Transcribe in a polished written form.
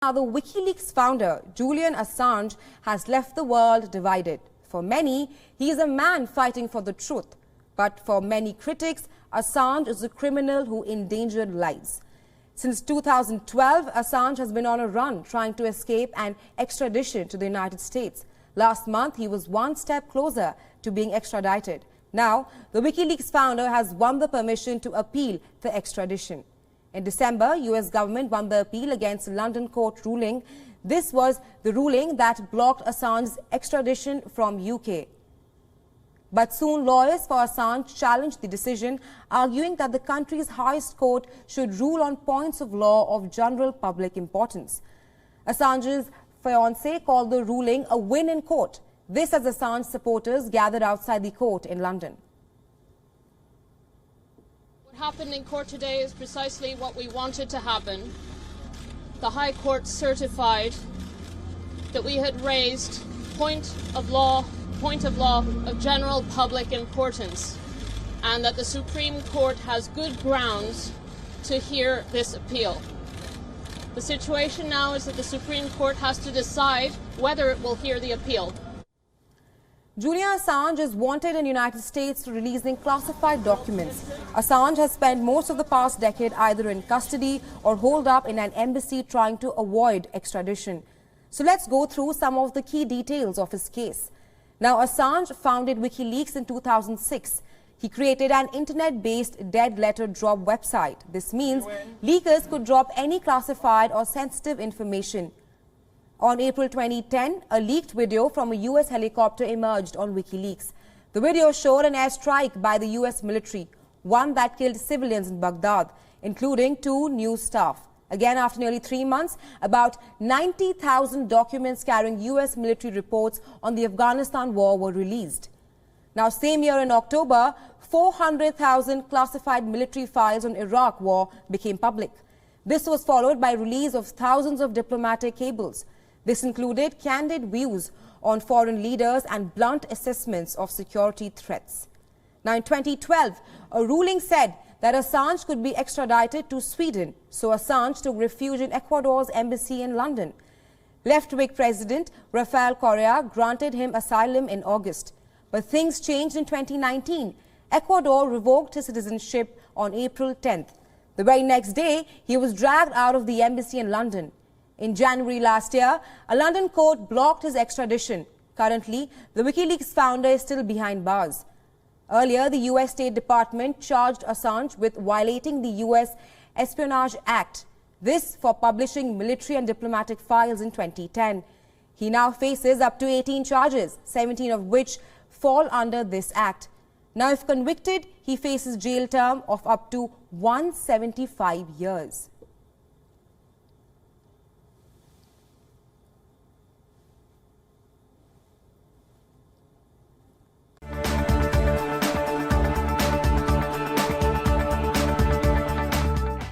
Now, the WikiLeaks founder, Julian Assange, has left the world divided. For many, he is a man fighting for the truth. But for many critics, Assange is a criminal who endangered lives. Since 2012, Assange has been on a run trying to escape an extradition to the United States. Last month, he was one step closer to being extradited. Now, the WikiLeaks founder has won the permission to appeal the extradition. In December, US government won the appeal against a London court ruling. This was the ruling that blocked Assange's extradition from UK. But soon lawyers for Assange challenged the decision, arguing that the country's highest court should rule on points of law of general public importance. Assange's fiancée called the ruling a win in court. This as Assange supporters gathered outside the court in London. What happened in court today is precisely what we wanted to happen. The High Court certified that we had raised point of law of general public importance, and that the Supreme Court has good grounds to hear this appeal. The situation now is that the Supreme Court has to decide whether it will hear the appeal. Julian Assange is wanted in the United States for releasing classified documents. Assange has spent most of the past decade either in custody or holed up in an embassy trying to avoid extradition. So let's go through some of the key details of his case. Now, Assange founded WikiLeaks in 2006. He created an internet-based dead letter drop website. This means leakers could drop any classified or sensitive information. On April 2010, a leaked video from a US helicopter emerged on WikiLeaks. The video showed an airstrike by the US military, one that killed civilians in Baghdad, including 2 news staff. Again, after nearly 3 months, about 90,000 documents carrying US military reports on the Afghanistan war were released. Now, same year in October, 400,000 classified military files on Iraq war became public. This was followed by release of thousands of diplomatic cables. This included candid views on foreign leaders and blunt assessments of security threats. Now, in 2012, a ruling said that Assange could be extradited to Sweden, so Assange took refuge in Ecuador's embassy in London. Left-wing President Rafael Correa granted him asylum in August. But things changed in 2019. Ecuador revoked his citizenship on April 10th. The very next day, he was dragged out of the embassy in London. In January last year, a London court blocked his extradition. Currently, the WikiLeaks founder is still behind bars. Earlier, the US State Department charged Assange with violating the US Espionage Act. This for publishing military and diplomatic files in 2010. He now faces up to 18 charges, 17 of which fall under this act. Now, if convicted, he faces jail term of up to 175 years.